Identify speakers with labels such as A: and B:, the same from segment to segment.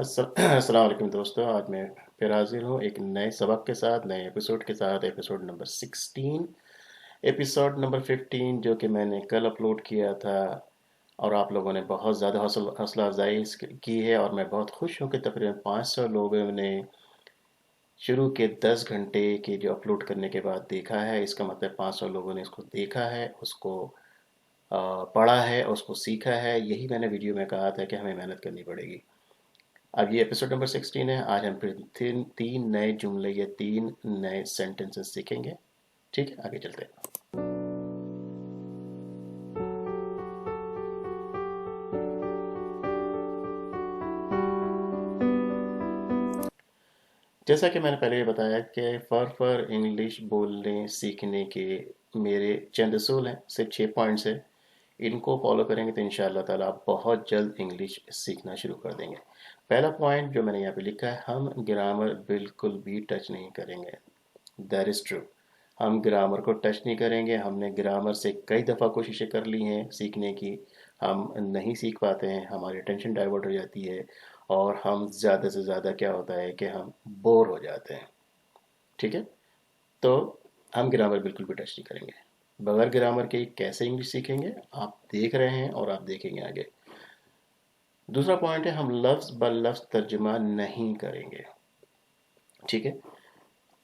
A: अस्सलाम वालेकुम दोस्तों, आज मैं फिर हाजिर हूँ एक नए सबक के साथ, नए एपिसोड के साथ। एपिसोड नंबर 16, एपिसोड नंबर 15 जो कि मैंने कल अपलोड किया था, और आप लोगों ने बहुत ज़्यादा हौसला अफजाई की है। और मैं बहुत खुश हूँ कि तकरीबन 500 लोगों ने शुरू के 10 घंटे के जो अपलोड करने के बाद देखा है। इसका मतलब 500 लोगों ने इसको देखा है, उसको पढ़ा है, उसको सीखा है। यही मैंने वीडियो में कहा था कि हमें मेहनत करनी पड़ेगी। अब ये एपिसोड नंबर 16 है। आज हम फिर तीन नए जुमले या तीन नए सेंटेंसेस सीखेंगे। ठीक है, आगे चलते हैं। जैसा कि मैंने पहले बताया कि फर इंग्लिश बोलने सीखने के मेरे चंद असूल हैं, सिर्फ 6 पॉइंट्स है। इनको फॉलो करेंगे तो इंशाअल्लाह ताला आप बहुत जल्द इंग्लिश सीखना शुरू कर देंगे। पहला पॉइंट जो मैंने यहाँ पे लिखा है, हम ग्रामर बिल्कुल भी टच नहीं करेंगे। That is true. हम ग्रामर को टच नहीं करेंगे। हमने ग्रामर से कई दफ़ा कोशिशें कर ली हैं सीखने की, हम नहीं सीख पाते हैं, हमारी अटेंशन डाइवर्ट हो जाती है, और हम ज़्यादा से ज़्यादा क्या होता है कि हम बोर हो जाते हैं। ठीक है, तो हम ग्रामर बिल्कुल भी टच नहीं करेंगे। बगैर ग्रामर के कैसे इंग्लिश सीखेंगे, आप देख रहे हैं और आप देखेंगे आगे। दूसरा पॉइंट है, हम लफ्ज़ ब लफ्ज़ तर्जुमा नहीं करेंगे। ठीक है।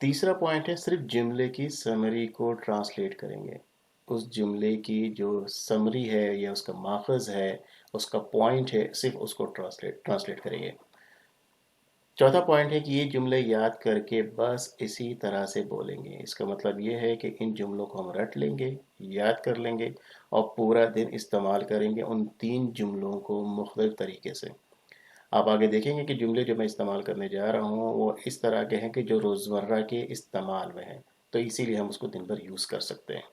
A: तीसरा पॉइंट है, सिर्फ जुमले की समरी को ट्रांसलेट करेंगे। उस जुमले की जो समरी है या उसका माखज़ है, उसका पॉइंट है, सिर्फ उसको ट्रांसलेट करेंगे। चौथा पॉइंट है कि ये जुमले याद करके बस इसी तरह से बोलेंगे। इसका मतलब ये है कि इन जुमलों को हम रट लेंगे, याद कर लेंगे, और पूरा दिन इस्तेमाल करेंगे उन तीन जुमलों को मुख्तलिफ तरीके से। आप आगे देखेंगे कि जुमले जो मैं इस्तेमाल करने जा रहा हूँ वो इस तरह के हैं कि जो रोज़मर्रा के इस्तेमाल में हैं, तो इसीलिए हम उसको दिन भर यूज़ कर सकते हैं।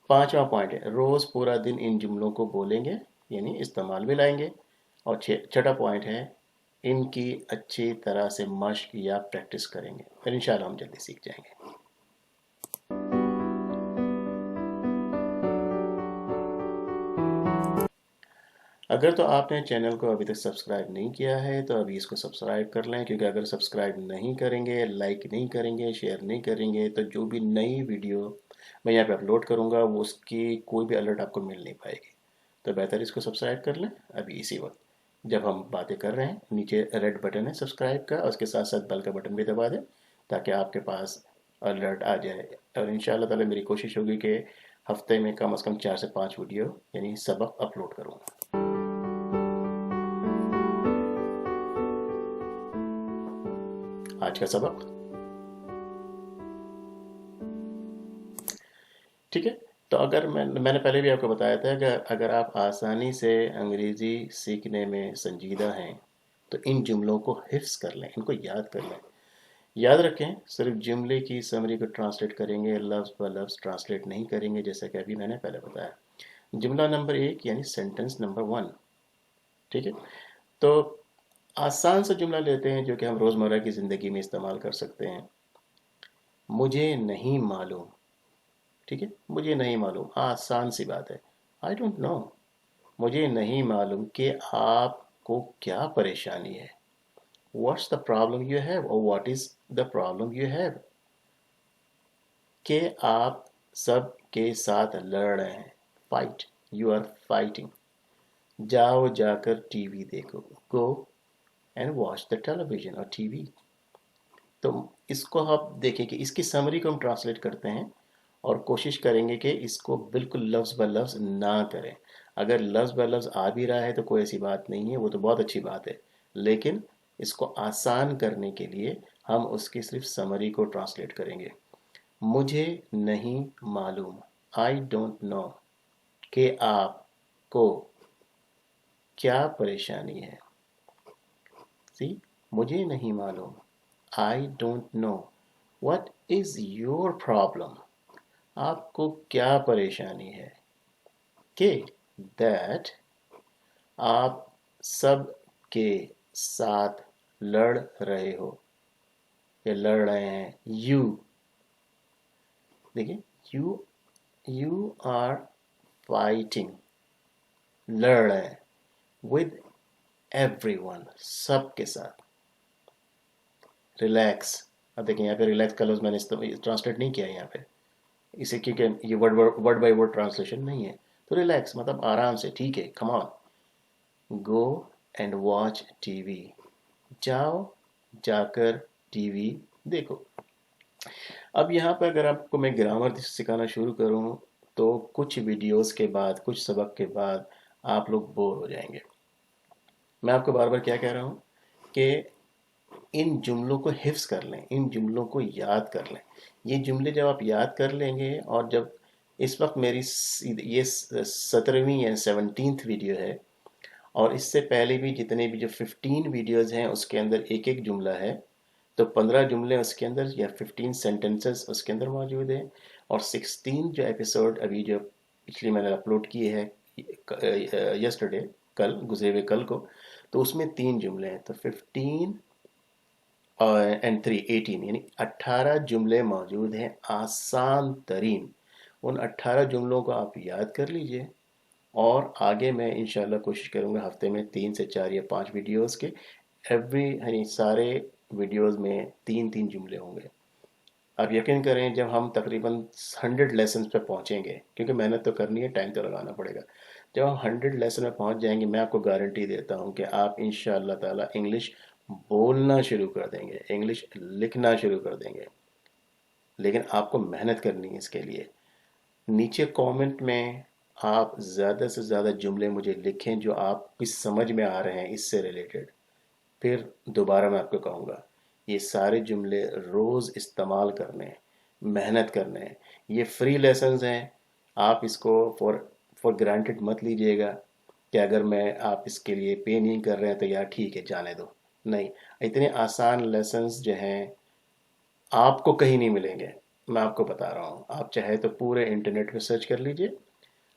A: पांचवा पॉइंट है, रोज़ पूरा दिन इन जुमलों को बोलेंगे, यानी इस्तेमाल में लाएंगे। और छठा पॉइंट है, इनकी अच्छी तरह से मश्क या प्रैक्टिस करेंगे, फिर इंशाल्लाह हम जल्दी सीख जाएंगे। अगर तो आपने चैनल को अभी तक सब्सक्राइब नहीं किया है तो अभी इसको सब्सक्राइब कर लें, क्योंकि अगर सब्सक्राइब नहीं करेंगे, लाइक नहीं करेंगे, शेयर नहीं करेंगे, तो जो भी नई वीडियो मैं यहाँ पे अपलोड करूँगा वो उसकी कोई भी अलर्ट आपको मिल नहीं पाएगी। तो बेहतर इसको सब्सक्राइब कर लें अभी इसी वक्त। जब हम बातें कर रहे हैं, नीचे रेड बटन है सब्सक्राइब का, और उसके साथ साथ बेल का बटन भी दबा दें ताकि आपके पास अलर्ट आ जाए। और इंशाल्लाह ताला मेरी कोशिश होगी कि हफ्ते में कम से कम 4 से 5 वीडियो यानी सबक अपलोड करूँगा। आज का सबक, ठीक है। तो अगर मैंने पहले भी आपको बताया था कि अगर आप आसानी से अंग्रेज़ी सीखने में संजीदा हैं तो इन जुमलों को हिफ्स कर लें, इनको याद कर लें। याद रखें, सिर्फ जुमले की समरी को ट्रांसलेट करेंगे, लफ्ज़ ब लफ्ज़ ट्रांसलेट नहीं करेंगे, जैसा कि अभी मैंने पहले बताया। जुमला नंबर 1 यानी सेंटेंस नंबर 1। ठीक है, तो आसान सा जुमला लेते हैं जो कि हम रोज़मर्रा की ज़िंदगी में इस्तेमाल कर सकते हैं। मुझे नहीं मालूम। ठीक है, मुझे नहीं मालूम, आसान सी बात है। I don't know. मुझे नहीं मालूम कि आपको क्या परेशानी है। What's the problem you have, और what is the problem you have. कि आप सब के साथ लड़ रहे हैं, फाइट, यू आर फाइटिंग। जाओ जाकर टीवी देखो, go and watch the television और टीवी। तो इसको आप देखें कि इसकी समरी को हम ट्रांसलेट करते हैं और कोशिश करेंगे कि इसको बिल्कुल लफ्ज़ ब लफ्ज़ ना करें। अगर लफ्ज़ ब लफ्ज़ आ भी रहा है तो कोई ऐसी बात नहीं है, वो तो बहुत अच्छी बात है। लेकिन इसको आसान करने के लिए हम उसकी सिर्फ समरी को ट्रांसलेट करेंगे। मुझे नहीं मालूम, आई डोंट नो, कि आपको क्या परेशानी है। सी, मुझे नहीं मालूम, आई don't know, what is your problem, आपको क्या परेशानी है। कि दैट, आप सब के साथ लड़ रहे हो या लड़ रहे हैं। यू, देखिए, यू यू आर फाइटिंग, लड़ रहे हैं, विद everyone, सब के साथ। रिलैक्स, अब देखिए यहाँ पे रिलैक्स का लफ्ज़ मैंने ट्रांसलेट नहीं किया है यहाँ पे, इसे क्योंकि ये वर्ड बाय वर्ड ट्रांसलेशन नहीं है। तो रिलैक्स मतलब आराम से, ठीक है, come on, go and watch TV, जाओ जाकर टीवी देखो। अब यहाँ पे अगर आपको मैं ग्रामर सिखाना शुरू करूँ तो कुछ वीडियोस के बाद, कुछ सबक के बाद आप लोग बोर हो जाएंगे। मैं आपको बार बार क्या कह रहा हूँ कि इन जुमलों को हिफ्स कर लें, इन जुमलों को याद कर लें। ये जुमले जब आप याद कर लेंगे, और जब इस वक्त मेरी ये 17वीं या 17th वीडियो है, और इससे पहले भी जितने भी जो 15 वीडियोस हैं उसके अंदर एक एक जुमला है, तो 15 जुमले उसके अंदर या 15 सेंटेंसेस उसके अंदर मौजूद हैं। और 16 जो एपिसोड अभी जो पिछली मैंने अपलोड किए हैं यस्टरडे, कल, गुजरे हुए कल को, तो उसमें 3 जुमले हैं, तो 15 एंड 3 18, यानी 18 जुमले मौजूद हैं आसान तरीन। उन 18 जुमलों को आप याद कर लीजिए, और आगे मैं इंशाल्लाह कोशिश करूँगा हफ्ते में 3 से 4 या 5 वीडियोस के, यानी सारे वीडियोस में 3-3 जुमले होंगे। आप यकीन करें जब हम तकरीबन 100 लेसन पे पहुंचेंगे, क्योंकि मेहनत तो करनी है, टाइम तो लगाना पड़ेगा, जब हम 100 लेसन में पहुंच जाएंगे, मैं आपको गारंटी देता हूं कि आप इंशाअल्लाह ताला इंग्लिश बोलना शुरू कर देंगे, इंग्लिश लिखना शुरू कर देंगे। लेकिन आपको मेहनत करनी है इसके लिए। नीचे कमेंट में आप ज़्यादा से ज़्यादा जुमले मुझे लिखें जो आपकी समझ में आ रहे हैं इससे रिलेटेड। फिर दोबारा मैं आपको कहूँगा, ये सारे जुमले रोज़ इस्तेमाल करने हैं, मेहनत करने हैं। ये फ्री लेसन्स हैं, आप इसको फॉर ग्रांटेड मत लीजिएगा कि अगर मैं आप इसके लिए पे नहीं कर रहे हैं तो यार ठीक है जाने दो। नहीं, इतने आसान लेसन्स जो हैं आपको कहीं नहीं मिलेंगे। मैं आपको बता रहा हूँ, आप चाहे तो पूरे इंटरनेट पे सर्च कर लीजिए,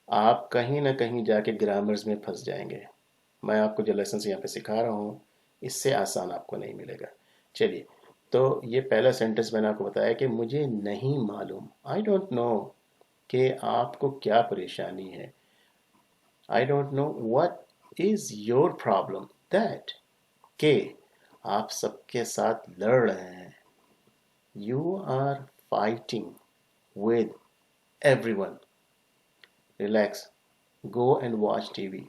A: आप कहीं ना कहीं जाके ग्रामर्स में फंस जाएंगे। मैं आपको जो लेसन यहाँ पे सिखा रहा हूँ इससे आसान आपको नहीं मिलेगा। चलिए, तो ये पहला सेंटेंस मैंने आपको बताया कि मुझे नहीं मालूम, आई डोंट नो, कि आपको क्या परेशानी है। I don't know what is your problem, that, के आप सबके साथ लड़ रहे हैं, you are fighting with everyone. Relax. Go and watch TV.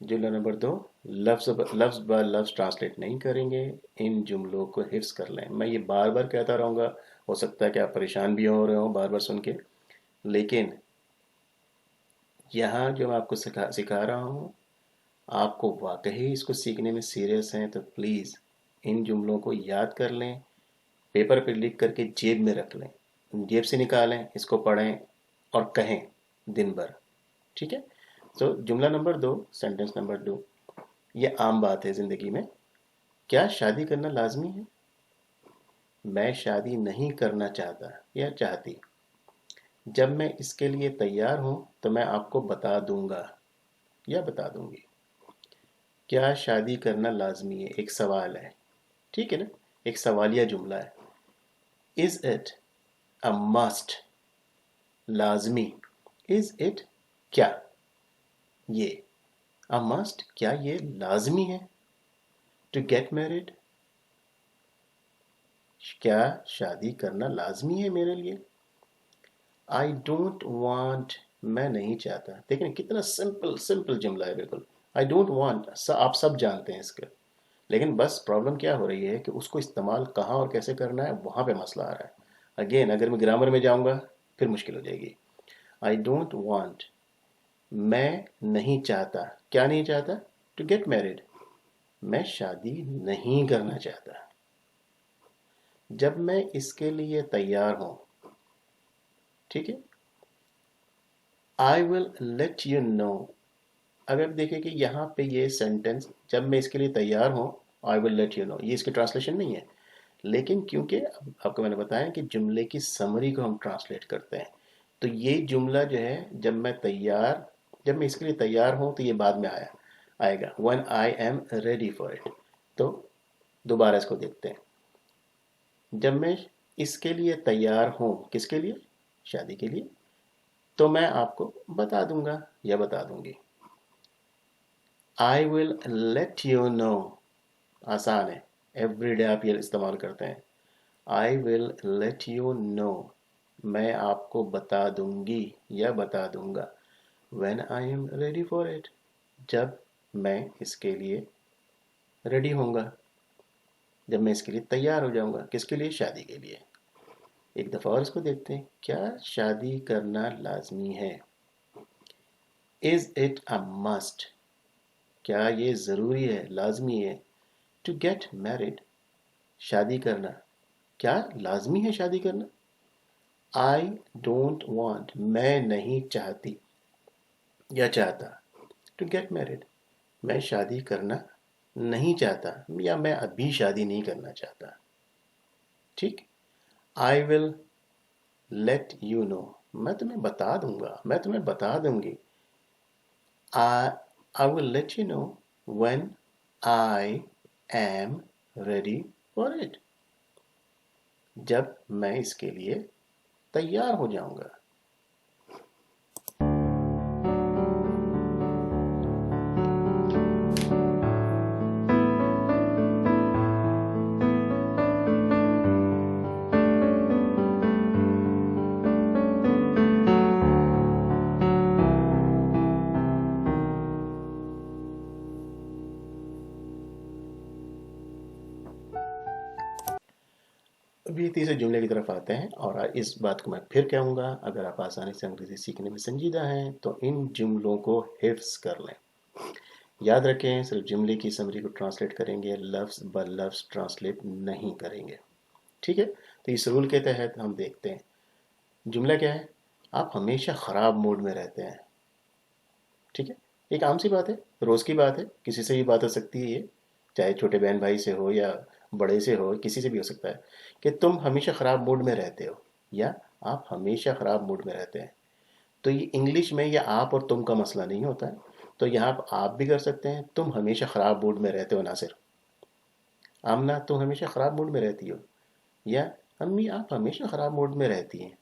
A: जुमला नंबर 2, लफ्ज़ ब लफ्ज़ ट्रांसलेट नहीं करेंगे, इन जुमलों को हिफ्स कर लें। मैं ये बार बार कहता रहूँगा, हो सकता है कि आप परेशान भी हो रहे हो बार बार सुन के, लेकिन यहाँ जो मैं आपको सिखा रहा हूँ, आपको वाकई इसको सीखने में सीरियस हैं तो प्लीज़ इन जुमलों को याद कर लें, पेपर पे लिख करके जेब में रख लें, जेब से निकालें, इसको पढ़ें और कहें दिन भर, ठीक है। तो जुमला नंबर 2, सेंटेंस नंबर 2, ये आम बात है ज़िंदगी में। क्या शादी करना लाजमी है? मैं शादी नहीं करना चाहता या चाहती। जब मैं इसके लिए तैयार हूं तो मैं आपको बता दूंगा या बता दूंगी। क्या शादी करना लाजमी है, एक सवाल है, ठीक है ना, एक सवालिया जुमला है। इज इट अ मस्ट, लाजमी, इज इट, क्या ये, अ मस्ट, क्या ये लाजमी है, टू गेट मैरिड, क्या शादी करना लाजमी है मेरे लिए। आई डोंट वांट, मैं नहीं चाहता। देखिए कितना सिंपल सिंपल जुमला है, बिल्कुल। आई डोंट वांट, आप सब जानते हैं इसका, लेकिन बस प्रॉब्लम क्या हो रही है कि उसको इस्तेमाल कहाँ और कैसे करना है, वहाँ पे मसला आ रहा है। अगेन अगर मैं ग्रामर में जाऊँगा फिर मुश्किल हो जाएगी। आई डोंट वांट, मैं नहीं चाहता, क्या नहीं चाहता, टू गेट मैरिड, मैं शादी नहीं करना चाहता। जब मैं इसके लिए तैयार हूँ, ठीक है, I will let you know, اگر دیکھیں کہ یہاں پہ یہ سینٹنس جب میں اس کے لیے تیار ہوں آئی ول لیٹ یو نو، یہ اس کی ٹرانسلیشن نہیں ہے، لیکن کیونکہ آپ کو میں نے بتایا کہ جملے کی سمری کو ہم ٹرانسلیٹ کرتے ہیں، تو یہ جملہ جو ہے جب میں اس کے لیے تیار ہوں تو یہ بعد میں آئے گا when I am ready for it. تو دوبارہ اس کو دیکھتے ہیں، جب میں اس کے لیے تیار ہوں، کس کے لیے؟ شادی کے لیے، تو میں آپ کو بتا دوں گا یا بتا دوں گی. I will let you know آسان ہے، ایوری ڈے آپ یہ استعمال کرتے ہیں. I will let you know میں آپ کو بتا دوں گی یا بتا دوں گا. when I am ready for it جب میں اس کے لیے ریڈی ہوں گا، جب میں اس کے لیے تیار ہو جاؤں گا. کس کے لیے؟ شادی کے لیے. ایک دفعہ اور اس کو دیکھتے ہیں، کیا شادی کرنا لازمی ہے؟ Is it a must کیا یہ ضروری ہے، لازمی ہے؟ To get married شادی کرنا، کیا لازمی ہے شادی کرنا؟ I don't want میں نہیں چاہتی یا چاہتا. To get married میں شادی کرنا نہیں چاہتا یا میں ابھی شادی نہیں کرنا چاہتا. ٹھیک. I will let you know میں تمہیں بتا دوں گا، میں تمہیں بتا دوں گی. I will let you know when I am ready for it جب میں اس کے لیے تیار ہو جاؤں گا. ابھی تیسرے جملے کی طرف آتے ہیں، اور اس بات کو میں پھر کہوں گا، اگر آپ آسانی سے انگریزی سیکھنے میں سنجیدہ ہیں تو ان جملوں کو حفظ کر لیں. یاد رکھیں صرف جملے کی سمری کو ٹرانسلیٹ کریں گے، لفظ بہ لفظ ٹرانسلیٹ نہیں کریں گے. ٹھیک ہے. تو اس رول کے تحت ہم دیکھتے ہیں جملہ کیا ہے. آپ ہمیشہ خراب موڈ میں رہتے ہیں. ٹھیک ہے. ایک عام سی بات ہے، روز کی بات ہے، کسی سے بھی بات ہو سکتی ہے، یہ چاہے چھوٹے بہن بھائی سے ہو یا بڑے سے ہو، کسی سے بھی ہو سکتا ہے کہ تم ہمیشہ خراب موڈ میں رہتے ہو یا آپ ہمیشہ خراب موڈ میں رہتے ہیں. تو یہ انگلش میں یہ آپ اور تم کا مسئلہ نہیں ہوتا ہے. تو یہاں آپ بھی کر سکتے ہیں، تم ہمیشہ خراب موڈ میں رہتے ہو ناصر. آمنہ تم ہمیشہ خراب موڈ میں رہتی ہو، یا امی آپ ہمیشہ خراب موڈ میں رہتی ہیں.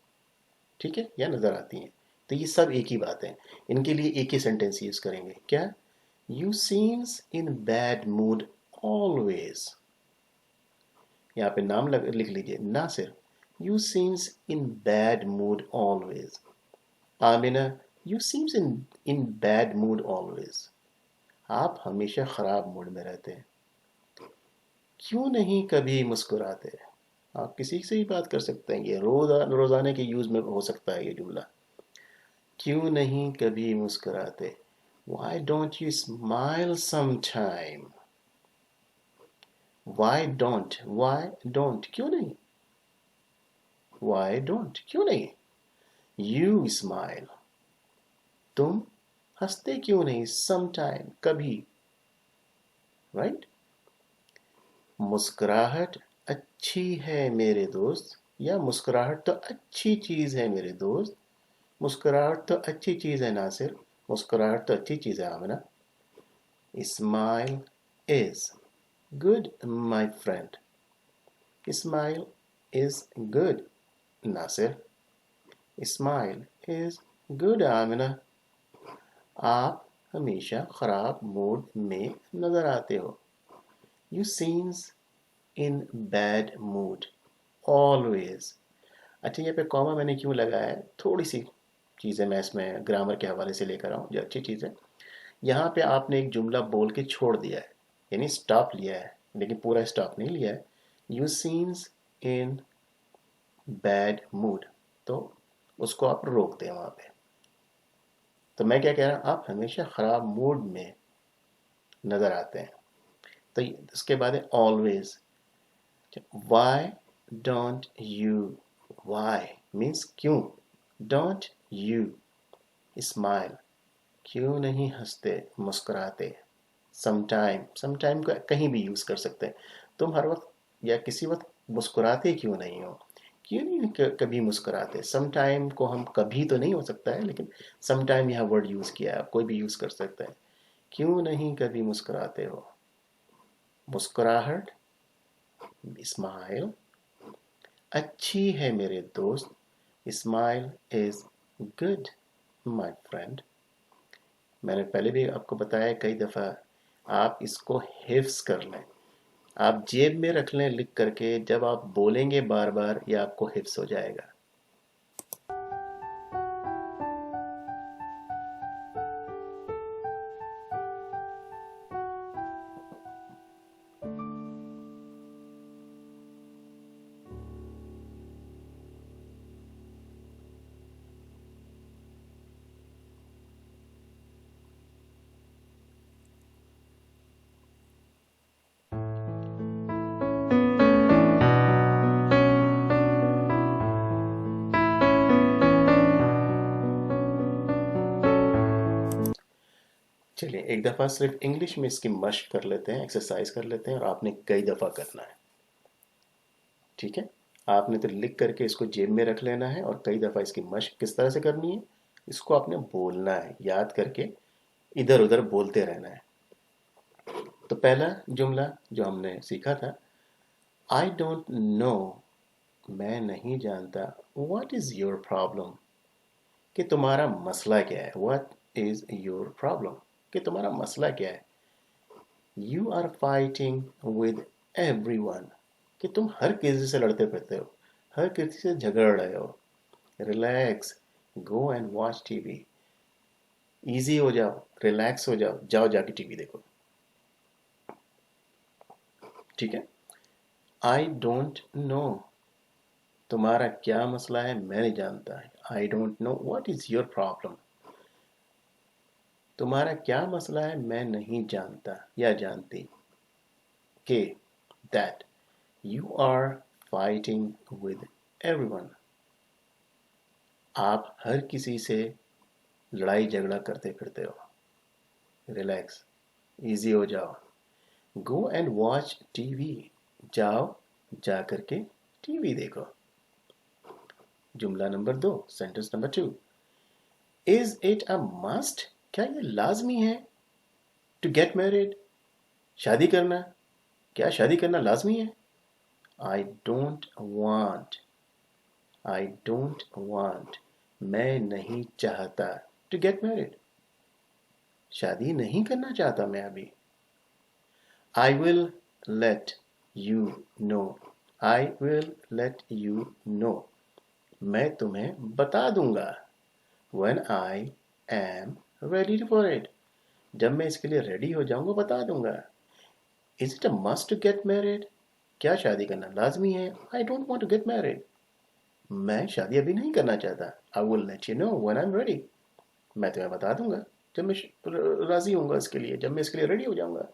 A: ٹھیک ہے، یا نظر آتی ہیں. تو یہ سب ایک ہی بات ہے، ان کے لیے ایک ہی سینٹینس یوز کریں گے. کیا؟ You seems in bad mood always. یہاں پہ نام لکھ لیجئے، Nasir you seems in bad mood always. Amna you seems in bad mood always. آپ ہمیشہ خراب موڈ میں رہتے ہیں. کیوں نہیں کبھی مسکراتے؟ آپ کسی سے بھی بات کر سکتے ہیں، یہ روزانہ کے یوز میں ہو سکتا ہے یہ جملہ. کیوں نہیں کبھی مسکراتے؟ Why don't you smile sometime? Why don't کیوں نہیں؟ Why don't کیوں نہیں؟ You smile تم ہنستے کیوں نہیں؟ Sometime کبھی. Right? مسکراہٹ اچھی ہے میرے دوست، یا مسکراہٹ تو اچھی چیز ہے میرے دوست. مسکراہٹ تو اچھی چیز ہے ناصر، مسکراہٹ تو اچھی چیز ہے Amna. Smile is good my friend. Smile is good Nasir. Smile is good Amna. آپ ہمیشہ خراب موڈ میں نظر آتے ہو. You seems in bad mood always. اچھا یہاں پہ کاما میں نے کیوں لگایا ہے، تھوڑی سی چیزیں میں اس میں گرامر کے حوالے سے لے کر آؤں جو اچھی چیز ہے. یہاں پہ آپ نے ایک جملہ بول کے چھوڑ دیا ہے، یعنی سٹاپ لیا ہے، لیکن پورا سٹاپ نہیں لیا ہے. You seems in bad mood تو اس کو آپ روک دیں وہاں پہ. تو میں کیا کہہ رہا ہوں، آپ ہمیشہ خراب موڈ میں نظر آتے ہیں. تو اس کے بعد ہے always. Why don't you why means کیوں. Don't you smile क्यों नहीं हंसते मुस्कुराते। सम टाइम को कहीं भी यूज़ कर सकते हैं। तुम हर वक्त या किसी वक्त मुस्कुराते क्यों नहीं हो, क्यों नहीं कभी मुस्कुराते। सम टाइम को हम कभी तो नहीं हो सकता है, लेकिन सम टाइम यह वर्ड यूज़ किया है, आप कोई भी यूज़ कर सकते हैं। क्यों नहीं कभी मुस्कुराते हो। मुस्कुराहट, स्माइल, अच्छी है मेरे दोस्त। Smile is good my friend. मैंने पहले भी आपको बताया कई दफ़ा, आप इसको हिफ्स कर लें, आप जेब में रख लें लिख करके, जब आप बोलेंगे बार बार ये आपको हिफ्स हो जाएगा। चलिए एक दफ़ा सिर्फ इंग्लिश में इसकी मशक कर लेते हैं, एक्सरसाइज कर लेते हैं, और आपने कई दफ़ा करना है। ठीक है, आपने तो लिख करके इसको जेब में रख लेना है, और कई दफ़ा इसकी मशक किस तरह से करनी है, इसको आपने बोलना है, याद करके इधर उधर बोलते रहना है। तो पहला जुमला जो हमने सीखा था, आई डोंट नो, मैं नहीं जानता, व्हाट इज़ योर प्रॉब्लम, कि तुम्हारा मसला क्या है। व्हाट इज़ योर प्रॉब्लम, कि तुम्हारा मसला क्या है। You are fighting with everyone, कि तुम हर किसी से लड़ते फिरते हो, हर किसी से झगड़ रहे हो। Relax, go and watch TV, easy हो जाओ, रिलैक्स हो जाओ, जाओ जाके टीवी देखो। ठीक है, आई डोंट नो, तुम्हारा क्या मसला है मैं नहीं जानता है। I don't know what is your problem, तुम्हारा क्या मसला है मैं नहीं जानता या जानती। के, that you are fighting with everyone, आप हर किसी से लड़ाई झगड़ा करते फिरते हो। रिलैक्स, इजी हो जाओ। गो एंड वॉच टीवी, जाओ जा करके टीवी देखो। जुमला number 2, sentence number 2, is it a must, क्या ये लाजमी है, टू गेट मैरिड, शादी करना, क्या शादी करना लाजमी है। I don't want, I don't want, मैं नहीं चाहता, टू गेट मैरिड, शादी नहीं करना चाहता मैं अभी। I will let you know, I will let you know, मैं तुम्हें बता दूंगा। when I am ready for it, जब मैं इसके लिए रेडी हो जाऊंगा बता दूंगा। Is it a must to get married, क्या शादी करना लाजमी है। I don't want to get married, मैं शादी अभी नहीं करना चाहता। I will let you know when I'm ready, मैं तुम्हें बता दूंगा जब मैं राजी होऊंगा इसके लिए, जब मैं इसके लिए रेडी हो जाऊंगा।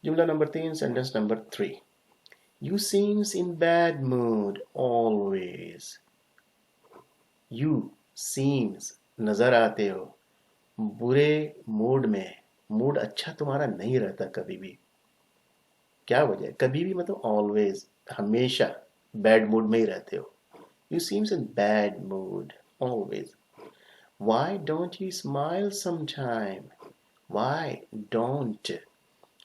A: जुमला number 3, sentence number 3, you seems in bad mood always, you seems, नजर आते हो, बुरे मूड में, मूड अच्छा तुम्हारा नहीं रहता कभी भी। क्या वजह है, कभी भी मतलब ऑलवेज, हमेशा बैड मूड में ही रहते हो। You seems in bad mood always. Y don't you smile sometime, Y don't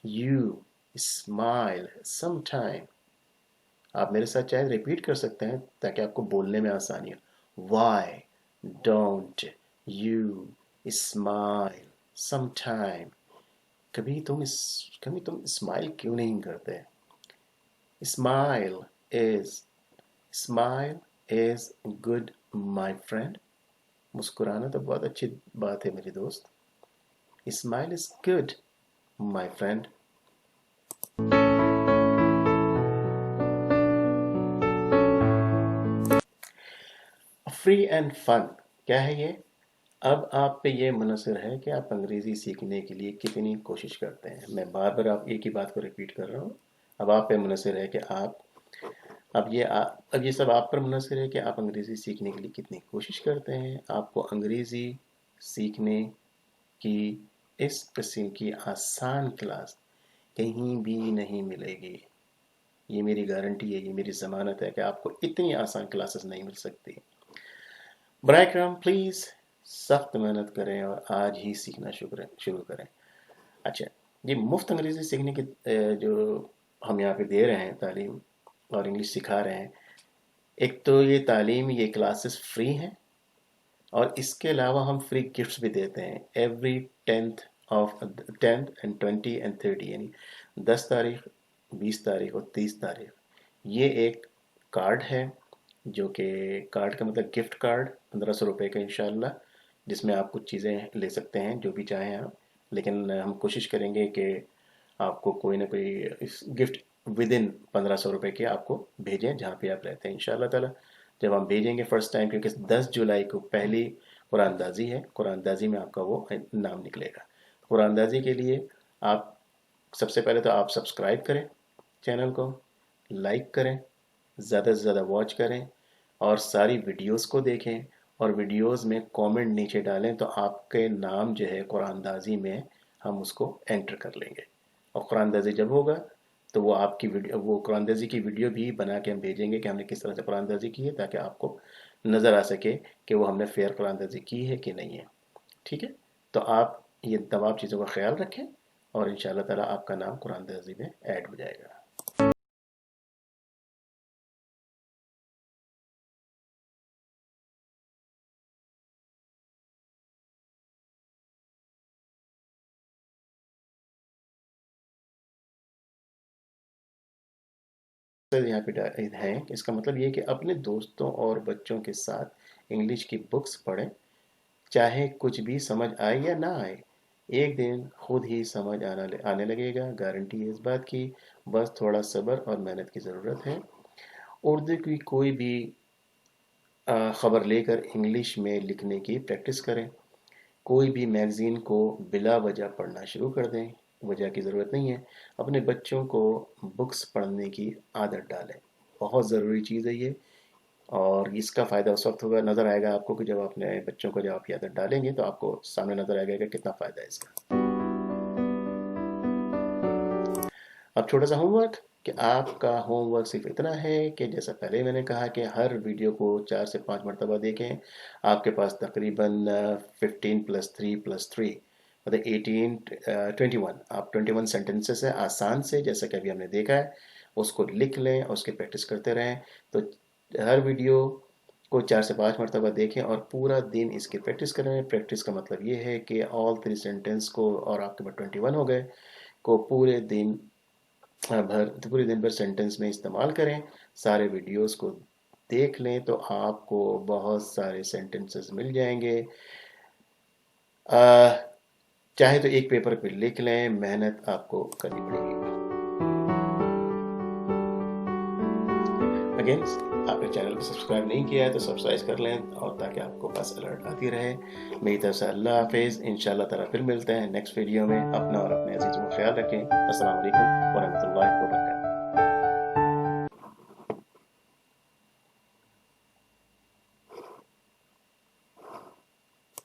A: you smile sometime. आप मेरे साथ चाहे रिपीट कर सकते हैं ताकि आपको बोलने में आसानी हो। Why don't you smile sometime, कभी तुम स्माइल क्यों नहीं करते। Smile is, smile is good my friend, मुस्कुराना तो बहुत अच्छी बात है मेरे दोस्त। Smile is good my friend. Free and fun, क्या है ये। अब आप पे ये मुनसर है कि आप अंग्रेज़ी सीखने के लिए कितनी कोशिश करते हैं। मैं बार बार आप एक ही बात को रिपीट कर रहा हूँ। अब आप पे मुनसर है कि आप, अब ये सब आप पर मुनसर है कि आप अंग्रेज़ी सीखने के लिए कितनी कोशिश करते हैं। आपको अंग्रेज़ी सीखने کی اس قسم کی آسان کلاس کہیں بھی نہیں ملے گی. یہ میری گارنٹی ہے، یہ میری ضمانت ہے کہ آپ کو اتنی آسان کلاسز نہیں مل سکتی. برائے کرام پلیز سخت محنت کریں اور آج ہی سیکھنا شروع کریں. اچھا یہ مفت انگریزی سیکھنے کی جو ہم یہاں پہ دے رہے ہیں تعلیم اور انگلش سکھا رہے ہیں، ایک تو یہ تعلیم، یہ کلاسز فری ہیں، اور اس کے علاوہ ہم فری گفٹس بھی دیتے ہیں ایوری 10th and 20 and 30، یعنی 10 تاریخ، 20 تاریخ اور 30 تاریخ. یہ ایک کارڈ ہے جو کہ کارڈ کا مطلب گفٹ کارڈ 1500 روپے کا انشاءاللہ، جس میں آپ کچھ چیزیں لے سکتے ہیں جو بھی چاہیں آپ، لیکن ہم کوشش کریں گے کہ آپ کو کوئی نہ کوئی گفٹ ودن 1500 روپے کے آپ کو بھیجیں جہاں پہ آپ رہتے ہیں انشاءاللہ تعالی. جب ہم بھیجیں گے فرسٹ ٹائم، کیونکہ 10 جولائی کو پہلی قرآن دازی ہے، قرآن دازی میں آپ کا وہ نام نکلے گا. قرآن دازی کے لیے آپ سب سے پہلے تو آپ سبسکرائب کریں چینل کو، لائک کریں، زیادہ سے زیادہ واچ کریں، اور ساری ویڈیوز کو دیکھیں، اور ویڈیوز میں کومنٹ نیچے ڈالیں تو آپ کے نام جو ہے قرآن دازی میں ہم اس کو انٹر کر لیں گے. اور قرآن دازی جب ہوگا تو وہ آپ کی ویڈیو، وہ قرآن دازی کی ویڈیو بھی بنا کے ہم بھیجیں گے کہ ہم نے کس طرح سے قرآن دازی کی ہے، تاکہ آپ کو نظر آ سکے کہ وہ ہم نے فیئر قرآن دازی کی ہے کہ نہیں ہے. ٹھیک ہے، تو آپ یہ تمام چیزوں کا خیال رکھیں اور انشاءاللہ تعالیٰ آپ کا نام قرآن دازی میں ایڈ ہو جائے گا. یہاں پہ ہیں، اس کا مطلب یہ کہ اپنے دوستوں اور بچوں کے ساتھ انگلش کی بکس پڑھیں، چاہے کچھ بھی سمجھ آئے یا نہ آئے، ایک دن خود ہی سمجھ آنے لگے گا. گارنٹی ہے اس بات کی، بس تھوڑا صبر اور محنت کی ضرورت ہے. اردو کی کوئی بھی خبر لے کر انگلش میں لکھنے کی پریکٹس کریں. کوئی بھی میگزین کو بلا وجہ پڑھنا شروع کر دیں، وجہ کی ضرورت نہیں ہے. اپنے بچوں کو بکس پڑھنے کی عادت ڈالیں، بہت ضروری چیز ہے یہ. اور اس کا فائدہ اس وقت ہوگا، نظر آئے گا آپ کو کہ جب اپنے بچوں کو جب آپ یہ عادت ڈالیں گے تو آپ کو سامنے نظر آئے گا کہ کتنا فائدہ ہے اس کا. اب چھوٹا سا ہوم ورک، کہ آپ کا ہوم ورک صرف اتنا ہے کہ جیسا پہلے میں نے کہا کہ ہر ویڈیو کو 4 سے 5 مرتبہ دیکھیں. آپ کے پاس تقریباً 15+3+3 مطلب 21 آپ 21 سینٹنسز ہیں آسان سے، جیسا کہ ابھی ہم نے دیکھا ہے. اس کو لکھ لیں اور اس کی پریکٹس کرتے رہیں. تو ہر ویڈیو کو 4 سے 5 مرتبہ دیکھیں اور پورا دن اس کی پریکٹس کریں. پریکٹس کا مطلب یہ ہے کہ all 3 سینٹنس کو، اور آپ کے پاس 21 ہو گئے، کو پورے دن بھر سینٹنس میں استعمال کریں. سارے ویڈیوز کو دیکھ لیں تو آپ کو بہت سارے سینٹنسز مل جائیں گے. چاہے تو ایک پیپر پہ لکھ لیں، محنت آپ کو کرنی پڑے گی. اگین آپ نے چینل کو سبسکرائب نہیں کیا ہے تو سبسکرائب کر لیں، اور تاکہ آپ کو بس الرٹ آتی رہے. میری طرف سے اللہ حافظ، انشاءاللہ تعالیٰ پھر ملتے ہیں نیکسٹ ویڈیو میں. اپنا اور اپنے عزیزوں کا خیال رکھیں. السلام علیکم ورحمۃ اللہ وبرکاتہ.